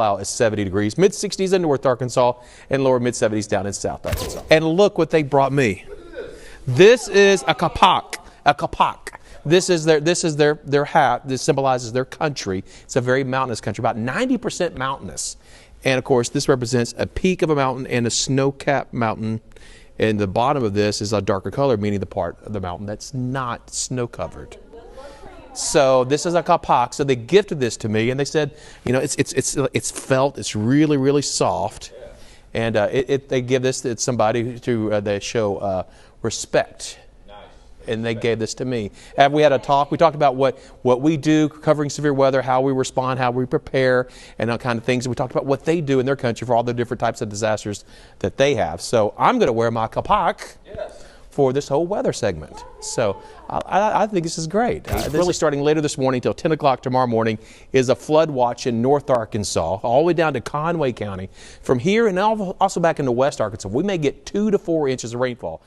Is 70 degrees, mid 60s in North Arkansas and lower mid 70s down in South Arkansas. And look what they brought me. This is a kalpak. A kalpak. This is their hat. This symbolizes their country. It's a very mountainous country, about 90% mountainous. And of course, this represents a peak of a mountain and a snow-capped mountain. And the bottom of this is a darker color, meaning the part of the mountain that's not snow-covered. So this is a kalpak. So they gifted this to me, and they said, you know, it's felt. It's really, really soft, and they give this to somebody to they show respect. Nice. And they gave this to me. And we had a talk. We talked about what we do, covering severe weather, how we respond, how we prepare, and all kind of things. We talked about what they do in their country for all the different types of disasters that they have. So I'm going to wear my kalpak. Yes. For this whole weather segment. So I think this is great. This really starting later this morning till 10 o'clock tomorrow morning is a flood watch in North Arkansas, all the way down to Conway County. From here and also back into West Arkansas, we may get 2 to 4 inches of rainfall.